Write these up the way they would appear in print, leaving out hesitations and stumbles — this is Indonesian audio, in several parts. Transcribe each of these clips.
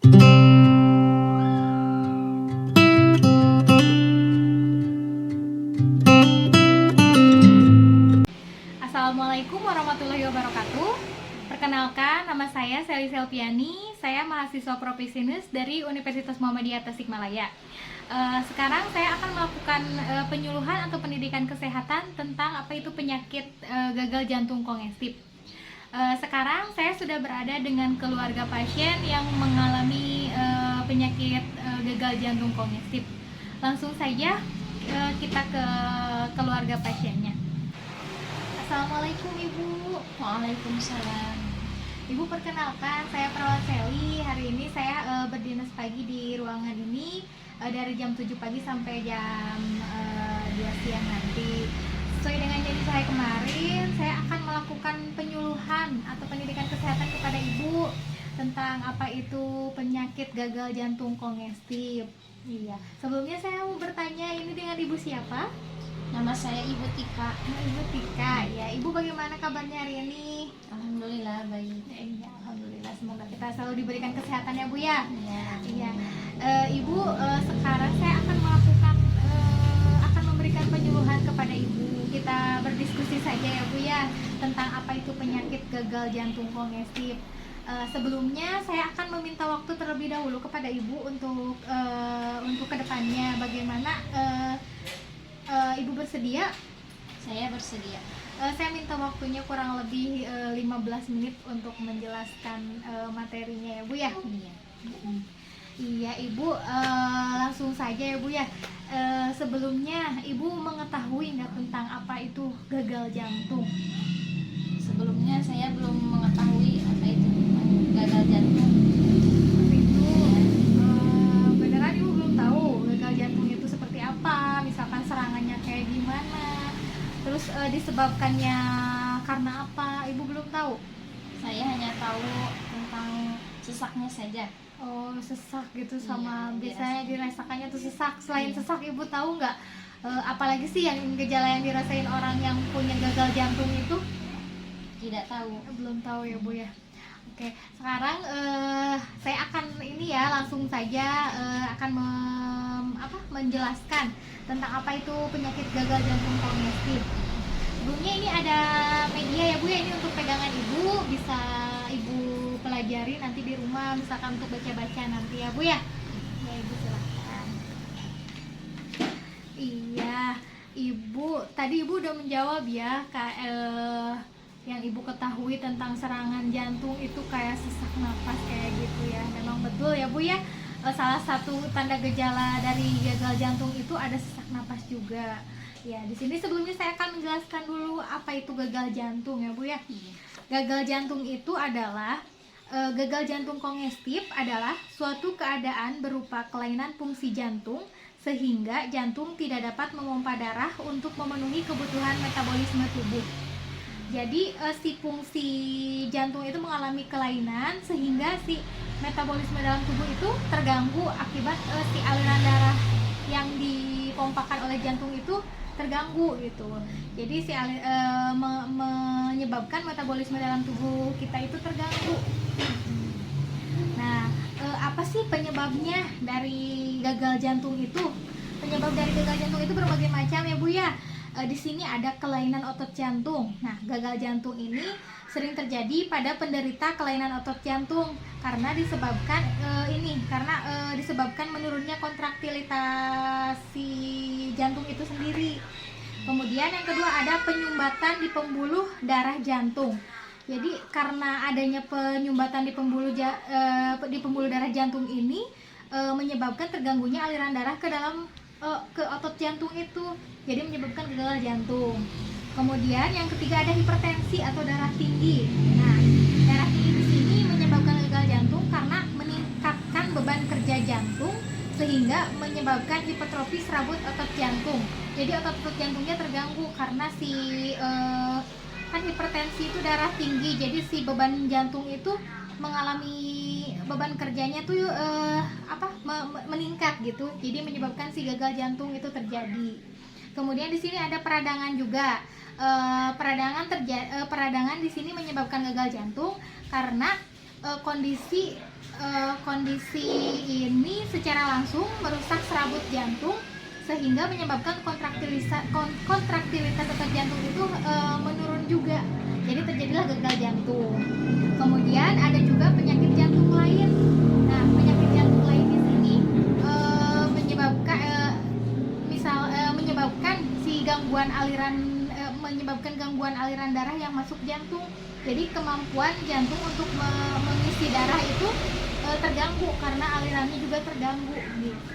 Assalamualaikum warahmatullahi wabarakatuh. Perkenalkan, nama saya Sally Selviani. Saya mahasiswa Profesinus dari Universitas Muhammadiyah Tasikmalaya. Sekarang saya akan melakukan penyuluhan atau pendidikan kesehatan tentang apa itu penyakit gagal jantung kongestif. Sekarang saya sudah berada dengan keluarga pasien yang mengalami penyakit gagal jantung kongestif. Langsung saja kita ke keluarga pasiennya. Assalamualaikum Ibu. Waalaikumsalam. Ibu, perkenalkan, saya perawat Sally. Hari ini saya berdinas pagi di ruangan ini dari jam 7 pagi sampai jam 2 siang nanti. Sesuai dengan janji saya kemarin, saya akan melakukan penyuluhan atau pendidikan kesehatan kepada Ibu tentang apa itu penyakit gagal jantung kongestif. Iya. Sebelumnya saya mau bertanya, ini dengan Ibu siapa? Nama saya Ibu Tika. Ibu Tika, ya. Ibu bagaimana kabarnya hari ini? Alhamdulillah baik. Ya, alhamdulillah. Semoga kita selalu diberikan kesehatan ya Bu ya. Iya. Ibu, sekarang saya akan akan memberikan penyuluhan kepada Ibu. Kita berdiskusi saja ya Bu ya tentang apa itu penyakit gagal jantung kongestif. Sebelumnya saya akan meminta waktu terlebih dahulu kepada Ibu untuk kedepannya bagaimana. Ibu bersedia? Saya bersedia. Saya minta waktunya kurang lebih 15 menit untuk menjelaskan materinya ya Bu ya. Iya. Iya Ibu, langsung saja ya Bu ya. Sebelumnya Ibu mengetahui nggak tentang apa itu gagal jantung? Sebelumnya saya belum mengetahui apa itu gagal jantung. Itu beneran Ibu belum tahu gagal jantung itu seperti apa? Misalkan serangannya kayak gimana? Terus disebabkannya karena apa? Ibu belum tahu? Saya hanya tahu tentang sesaknya saja. Oh, sesak gitu sama Iya, biasanya dirasakannya tuh sesak. Selain Iya. sesak, Ibu tahu nggak apalagi sih yang gejala yang dirasain orang yang punya gagal jantung itu? Tidak tahu. Belum tahu ya Bu ya. Oke, sekarang saya akan ini ya langsung saja akan menjelaskan tentang apa itu penyakit gagal jantung kongestif. Sebelumnya ini ada media ya Bu ya, ini untuk pegangan Ibu, bisa Ibu pelajari nanti di rumah misalkan untuk baca-baca nanti ya Bu ya. Ya Ibu silakan. Iya, Ibu tadi Ibu udah menjawab ya yang Ibu ketahui tentang serangan jantung itu kayak sesak napas kayak gitu ya. Memang betul ya Bu ya. Salah satu tanda gejala dari gagal jantung itu ada sesak napas juga. Ya, di sini sebelumnya saya akan menjelaskan dulu apa itu gagal jantung ya Bu ya. Gagal jantung itu adalah gagal jantung kongestif adalah suatu keadaan berupa kelainan fungsi jantung sehingga jantung tidak dapat memompa darah untuk memenuhi kebutuhan metabolisme tubuh. Jadi si fungsi jantung itu mengalami kelainan sehingga si metabolisme dalam tubuh itu terganggu akibat si aliran darah yang dipompakan oleh jantung itu terganggu gitu. Jadi menyebabkan metabolisme dalam tubuh kita itu terganggu. Nah, apa sih penyebabnya dari gagal jantung itu? Penyebab dari gagal jantung itu berbagai macam ya Bu ya. Di sini ada kelainan otot jantung. Nah, gagal jantung ini sering terjadi pada penderita kelainan otot jantung karena disebabkan disebabkan menurunnya kontraktilitas si jantung itu sendiri. Kemudian yang kedua ada penyumbatan di pembuluh darah jantung. Jadi karena adanya penyumbatan di pembuluh darah jantung ini menyebabkan terganggunya aliran darah ke otot jantung itu, jadi menyebabkan gagal jantung. Kemudian yang ketiga ada hipertensi atau darah tinggi. Nah, darah tinggi di sini menyebabkan gagal jantung karena meningkatkan beban kerja jantung sehingga menyebabkan hipertrofi serabut otot jantung. Jadi otot jantungnya terganggu karena kan hipertensi itu darah tinggi, jadi si beban jantung itu mengalami beban kerjanya tuh meningkat gitu, jadi menyebabkan si gagal jantung itu terjadi. Kemudian di sini ada peradangan juga. Peradangan di sini menyebabkan gagal jantung karena kondisi ini secara langsung merusak serabut jantung sehingga menyebabkan kontraktilitas otot jantung itu menurun juga. Jadi terjadilah gagal jantung. Kemudian ada juga penyakit jantung lain. Nah, penyakit jantung lain di sini menyebabkan gangguan aliran darah yang masuk jantung. Jadi kemampuan jantung untuk mengisi darah itu terganggu karena alirannya juga terganggu gitu.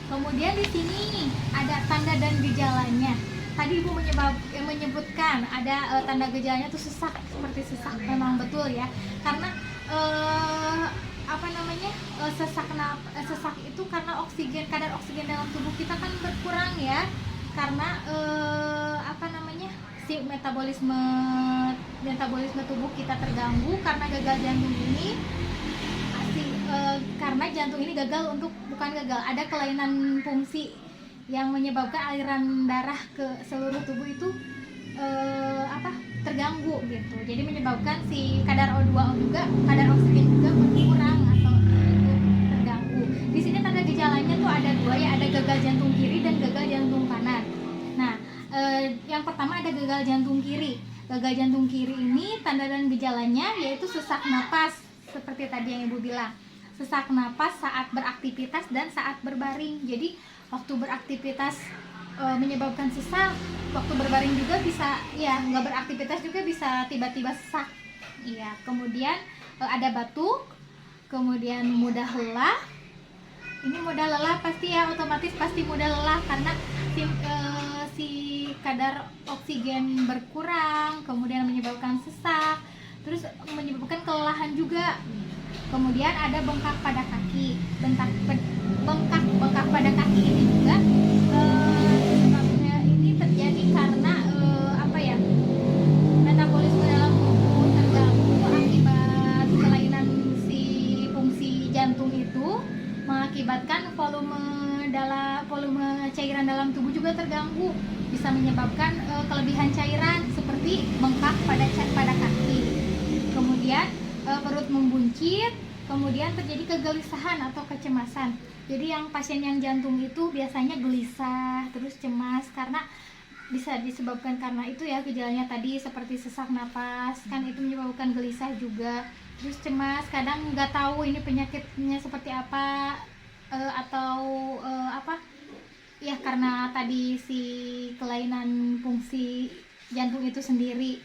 Kemudian di sini ada tanda dan gejalanya. Tadi Ibu menyebutkan ada tanda gejalanya tuh sesak, seperti sesak. Memang betul ya, karena sesak itu karena kadar oksigen dalam tubuh kita kan berkurang ya, karena si metabolisme tubuh kita terganggu karena gagal jantung ini. Karena jantung ini ada kelainan fungsi yang menyebabkan aliran darah ke seluruh tubuh itu terganggu gitu. Jadi menyebabkan si kadar O2 juga, kadar oksigen juga berkurang atau terganggu. Di sini tanda gejalanya tuh ada dua ya, ada gagal jantung kiri dan gagal jantung kanan. Nah, yang pertama ada gagal jantung kiri. Gagal jantung kiri ini tanda dan gejalanya yaitu sesak napas, seperti tadi yang Ibu bilang. Sesak napas saat beraktivitas dan saat berbaring. Jadi waktu beraktivitas menyebabkan sesak, waktu berbaring juga bisa, ya nggak beraktivitas juga bisa tiba-tiba sesak. Iya. Kemudian ada batuk, kemudian mudah lelah. Ini mudah lelah pasti ya, otomatis pasti mudah lelah karena si kadar oksigen berkurang, kemudian menyebabkan sesak, terus menyebabkan kelelahan juga. Kemudian ada bengkak pada kaki. Bengkak pada kaki ini juga sebabnya ini terjadi karena metabolisme dalam tubuh terganggu akibat kelainan si fungsi jantung itu, mengakibatkan volume cairan dalam tubuh juga terganggu, bisa menyebabkan kelebihan cairan seperti bengkak pada kaki. Kemudian perut membuncit, kemudian terjadi kegelisahan atau kecemasan. Jadi yang pasien yang jantung itu biasanya gelisah, terus cemas karena bisa disebabkan karena itu ya, gejalanya tadi seperti sesak napas, kan itu menyebabkan gelisah juga. Terus cemas, kadang nggak tahu ini penyakitnya seperti apa, ya karena tadi si kelainan fungsi jantung itu sendiri.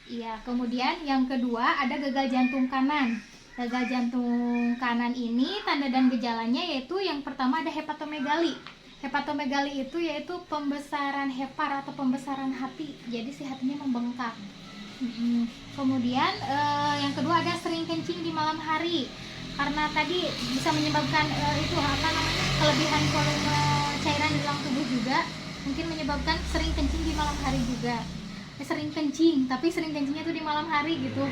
Iya. Kemudian yang kedua ada gagal jantung kanan. Gagal jantung kanan ini tanda dan gejalanya yaitu yang pertama ada hepatomegali. Hepatomegali itu yaitu pembesaran hepar atau pembesaran hati. Jadi si hatinya membengkak. Kemudian yang kedua ada sering kencing di malam hari. Karena tadi bisa menyebabkan kelebihan volume cairan di dalam tubuh juga, mungkin menyebabkan sering kencing di malam hari juga. Sering kencing, tapi sering kencingnya tuh di malam hari gitu.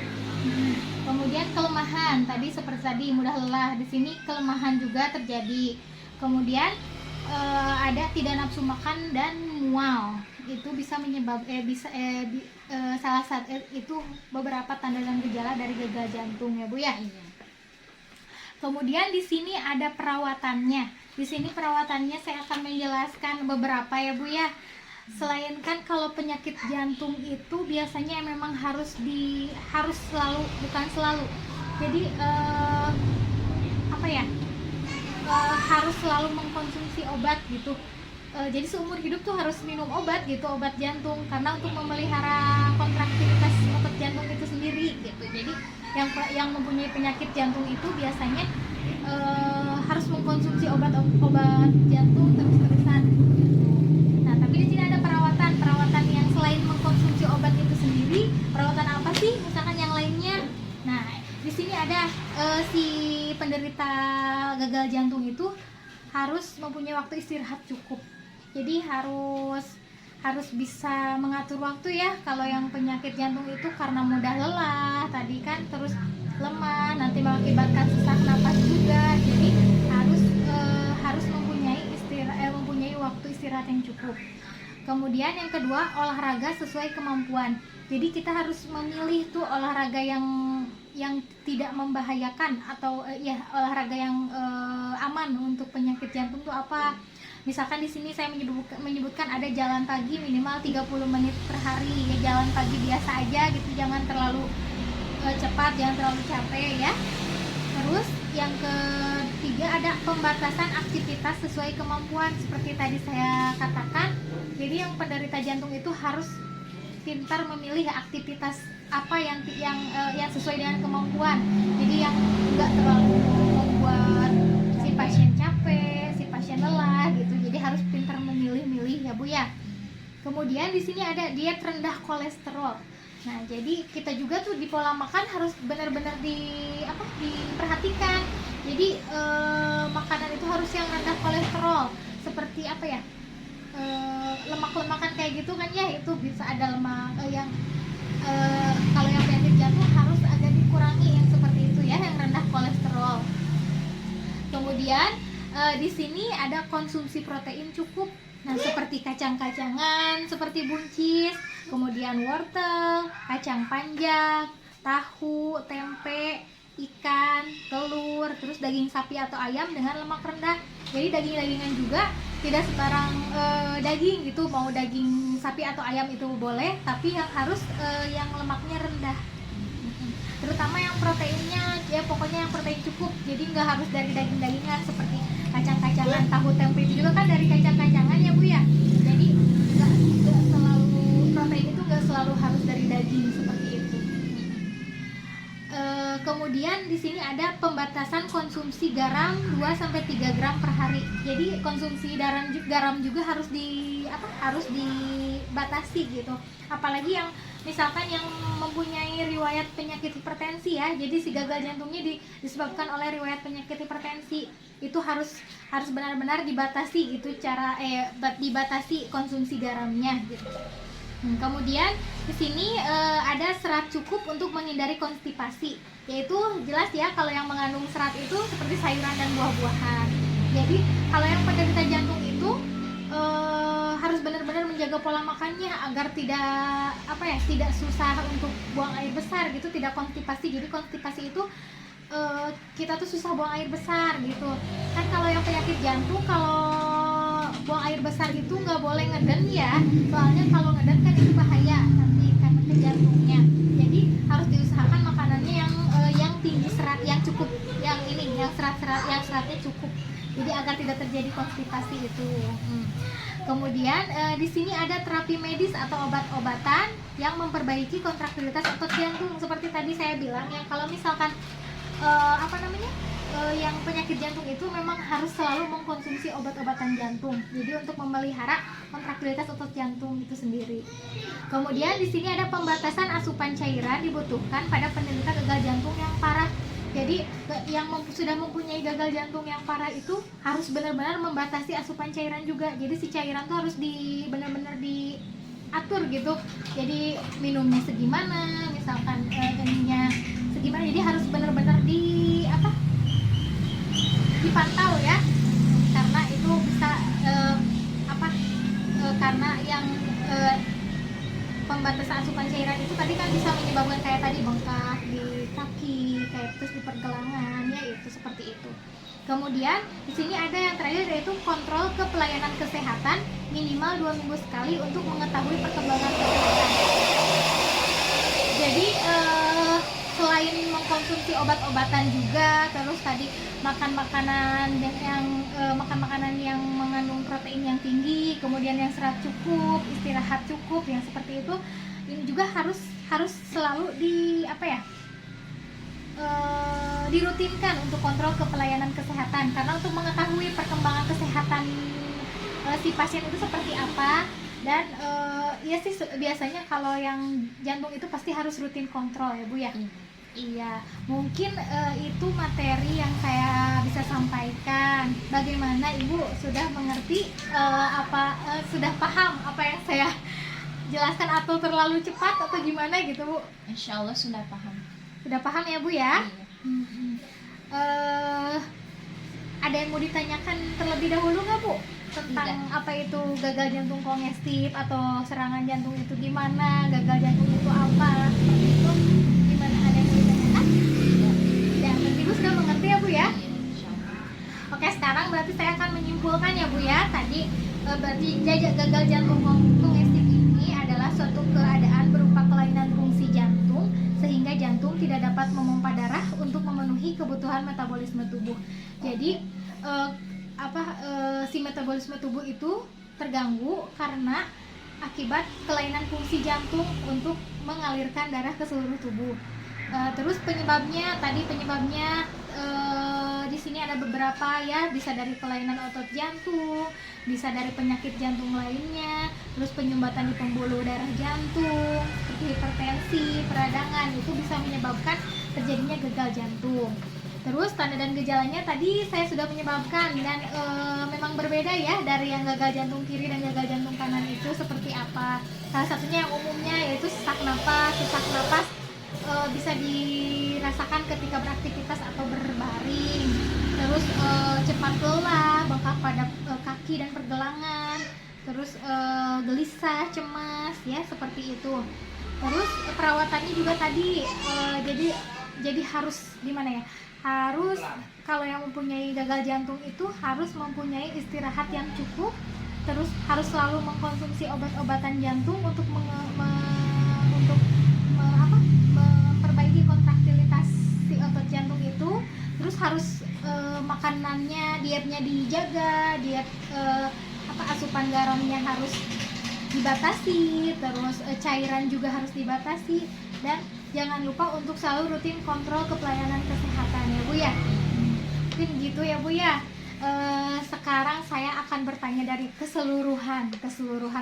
Kemudian kelemahan, tadi seperti tadi mudah lelah, di sini kelemahan juga terjadi. Kemudian ada tidak nafsu makan dan mual, itu bisa salah satu itu beberapa tanda dan gejala dari gagal jantung ya Bu ya. Kemudian di sini ada perawatannya. Di sini perawatannya saya akan menjelaskan beberapa ya Bu ya. Selain kan kalau penyakit jantung itu biasanya memang harus selalu, bukan selalu. Jadi harus selalu mengkonsumsi obat gitu. Jadi seumur hidup tuh harus minum obat gitu, obat jantung, karena untuk memelihara kontraktilitas otot jantung itu sendiri gitu. Jadi yang mempunyai penyakit jantung itu biasanya harus mengkonsumsi obat jantung terus-terusan. Nah, tapi di sini ada perawatan yang selain mengkonsumsi obat itu sendiri, perawatan apa sih? Misalkan yang lainnya. Nah, di sini ada si penderita gagal jantung itu harus mempunyai waktu istirahat cukup. Jadi harus bisa mengatur waktu ya. Kalau yang penyakit jantung itu karena mudah lelah tadi kan, terus lemah, nanti mengakibatkan sesak napas juga. Jadi harus mempunyai waktu istirahat yang cukup. Kemudian yang kedua, olahraga sesuai kemampuan. Jadi kita harus memilih tuh olahraga yang yang tidak membahayakan atau ya olahraga yang aman untuk penyakit jantung itu apa? Misalkan di sini saya menyebutkan ada jalan pagi minimal 30 menit per hari. Ya jalan pagi biasa aja gitu, jangan terlalu cepat, jangan terlalu capek ya. Terus yang ketiga ada pembatasan aktivitas sesuai kemampuan seperti tadi saya katakan. Jadi yang penderita jantung itu harus pintar memilih aktivitas apa yang sesuai dengan kemampuan. Jadi yang enggak terlalu membuat si pasien capek, si pasien lelah gitu. Jadi harus pintar memilih-milih ya Bu ya. Kemudian di sini ada diet rendah kolesterol. Nah, jadi kita juga tuh di pola makan harus benar-benar diperhatikan. Jadi makanan itu harus yang rendah kolesterol. Seperti apa ya? Lemak-lemakan kayak gitu kan ya, itu bisa ada lemak kalau yang penyakit jantung harus agak dikurangi yang seperti itu ya, yang rendah kolesterol. Kemudian di sini ada konsumsi protein cukup. Nah, seperti kacang-kacangan, seperti buncis, kemudian wortel, kacang panjang, tahu, tempe, ikan, telur, terus daging sapi atau ayam dengan lemak rendah. Jadi daging-dagingan juga tidak sembarang daging gitu, mau daging sapi atau ayam itu boleh, tapi yang harus yang lemaknya rendah. Terutama yang proteinnya ya pokoknya yang protein cukup. Jadi nggak harus dari daging-dagingan seperti kacang-kacangan, tahu, tempe itu juga kan dari kacang-kacangan ya Bu ya. Jadi nggak selalu protein itu nggak selalu harus dari daging seperti itu. Kemudian di sini ada pembatasan konsumsi garam 2-3 gram per hari. Jadi konsumsi garam juga harus dibatasi gitu. Apalagi yang misalkan yang mempunyai riwayat penyakit hipertensi ya. Jadi si gagal jantungnya disebabkan oleh riwayat penyakit hipertensi. Itu harus benar-benar dibatasi gitu dibatasi konsumsi garamnya gitu. Kemudian di sini ada serat cukup untuk menghindari konstipasi, yaitu jelas ya kalau yang mengandung serat itu seperti sayuran dan buah-buahan. Jadi kalau yang penderita jantung itu harus benar-benar menjaga pola makannya agar tidak susah untuk buang air besar gitu, tidak konstipasi. Jadi konstipasi itu kita tuh susah buang air besar gitu kan. Kalau yang penyakit jantung kalau buang air besar itu nggak boleh ngeden ya, soalnya kalau ngeden kan itu bahaya nanti karena ke jantungnya. Jadi harus diusahakan makanannya yang tinggi serat, yang cukup, yang seratnya cukup, jadi agar tidak terjadi konstipasi itu. Kemudian di sini ada terapi medis atau obat-obatan yang memperbaiki kontraktilitas otot jantung. Seperti tadi saya bilang yang kalau misalkan yang penyakit jantung itu memang harus selalu mengkonsumsi obat-obatan jantung. Jadi untuk memelihara kontraktilitas otot jantung itu sendiri. Kemudian di sini ada pembatasan asupan cairan dibutuhkan pada penderita gagal jantung yang parah. Jadi yang sudah mempunyai gagal jantung yang parah itu harus benar-benar membatasi asupan cairan juga. Jadi si cairan tuh harus benar-benar diatur gitu. Jadi minumnya segimana, misalkan ininya segimana. Jadi harus benar-benar dipantau ya. Karena itu bisa karena yang pembatasan asupan cairan itu tadi kan bisa menyebabkan kayak tadi bengkak di kaki, kayak terus di pergelangan ya, itu seperti itu. Kemudian di sini ada yang terakhir yaitu kontrol ke pelayanan kesehatan minimal 2 minggu sekali untuk mengetahui perkembangan kesehatan. Jadi selain mengkonsumsi obat-obatan juga, terus tadi makan makanan yang mengandung protein yang tinggi, kemudian yang serat cukup, istirahat cukup, yang seperti itu. Ini juga harus selalu dirutinkan untuk kontrol ke pelayanan kesehatan, karena untuk mengetahui perkembangan kesehatan si pasien itu seperti apa. Dan ya sih biasanya kalau yang jantung itu pasti harus rutin kontrol ya Bu ya. Iya, mungkin itu materi yang saya bisa sampaikan. Bagaimana Ibu sudah mengerti sudah paham apa yang saya jelaskan atau terlalu cepat atau gimana gitu Bu? Insya Allah sudah paham. Sudah paham ya Bu ya? Iya. Ada yang mau ditanyakan terlebih dahulu nggak Bu? Tentang Tidak. apa itu gagal jantung kongestif atau serangan jantung itu gimana? Gagal jantung itu apa? Seperti itu. Gimana, ada yang mau ditanyakan? berarti saya akan menyimpulkan ya Bu ya. Tadi berarti gagal jantung kongresif ini adalah suatu keadaan berupa kelainan fungsi jantung sehingga jantung tidak dapat memompa darah untuk memenuhi kebutuhan metabolisme tubuh. Jadi si metabolisme tubuh itu terganggu karena akibat kelainan fungsi jantung untuk mengalirkan darah ke seluruh tubuh. Terus penyebabnya di sini ada beberapa ya, bisa dari kelainan otot jantung, bisa dari penyakit jantung lainnya, terus penyumbatan di pembuluh darah jantung, seperti hipertensi, peradangan, itu bisa menyebabkan terjadinya gagal jantung. Terus tanda dan gejalanya tadi saya sudah menyebabkan dan memang berbeda ya dari yang gagal jantung kiri dan gagal jantung kanan itu seperti apa. Salah satunya yang umumnya yaitu sesak napas bisa dirasakan ketika beraktivitas atau berbaring. Terus cepat lelah, bengkak pada kaki dan pergelangan. Terus gelisah, cemas ya seperti itu. Terus perawatannya juga tadi jadi harus gimana ya? Harus kalau yang mempunyai gagal jantung itu harus mempunyai istirahat yang cukup, terus harus selalu mengkonsumsi obat-obatan jantung untuk memperbaiki kontraktilitas si otot jantung itu. Terus harus makanannya, dietnya dijaga, asupan garamnya harus dibatasi, terus cairan juga harus dibatasi, dan jangan lupa untuk selalu rutin kontrol kepelayanan kesehatan ya Bu ya. Mungkin gitu ya Bu ya. Sekarang saya akan bertanya dari keseluruhan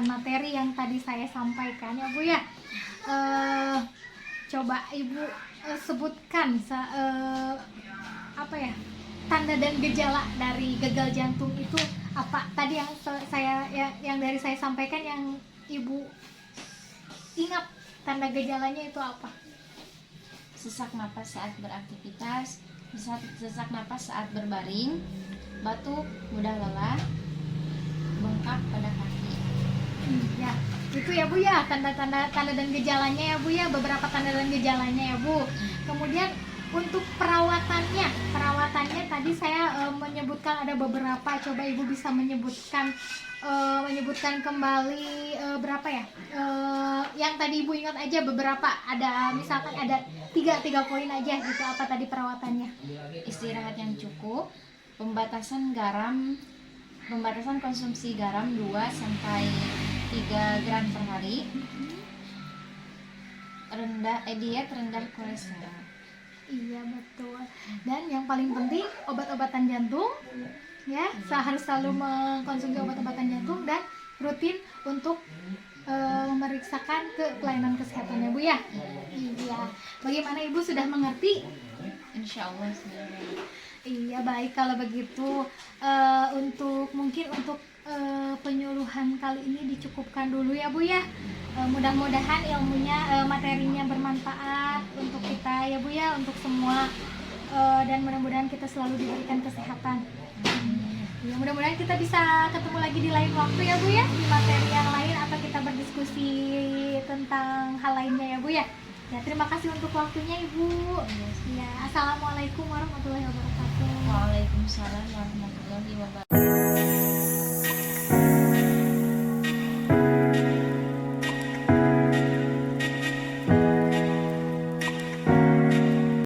materi yang tadi saya sampaikan ya Bu ya. Coba Ibu sebutkan tanda dan gejala dari gagal jantung itu apa? Tadi yang dari saya sampaikan, yang Ibu ingat tanda gejalanya itu apa? Sesak napas saat beraktivitas, sesak napas saat berbaring, batuk, mudah lelah, bengkak pada kaki. Ya, itu ya Bu ya, tanda dan gejalanya ya Bu ya, beberapa tanda dan gejalanya ya Bu. Kemudian untuk perawatannya tadi saya menyebutkan ada beberapa. Coba Ibu bisa menyebutkan kembali berapa ya? Yang tadi Ibu ingat aja beberapa. Ada misalkan ada tiga poin aja gitu. Apa tadi perawatannya? Istirahat yang cukup, pembatasan konsumsi garam 2 sampai 3 gram per hari, diet rendah kolesterol. Iya betul. Dan yang paling penting obat-obatan jantung ya, harus selalu mengkonsumsi obat-obatan jantung dan rutin untuk memeriksakan ke pelayanan kesehatan ya Bu ya. Iya. Bagaimana Ibu sudah mengerti? Insya Allah sudah. Iya baik kalau begitu. Untuk penyuluhan kali ini dicukupkan dulu ya Bu ya. Mudah-mudahan materinya bermanfaat untuk kita ya Bu ya, untuk semua, dan mudah-mudahan kita selalu diberikan kesehatan. Ya, mudah-mudahan kita bisa ketemu lagi di lain waktu ya Bu ya, di materi yang lain atau kita berdiskusi tentang hal lainnya ya Bu ya. Ya, terima kasih untuk waktunya Ibu. Ya, assalamualaikum warahmatullahi wabarakatuh. Waalaikumsalam warahmatullahi wabarakatuh.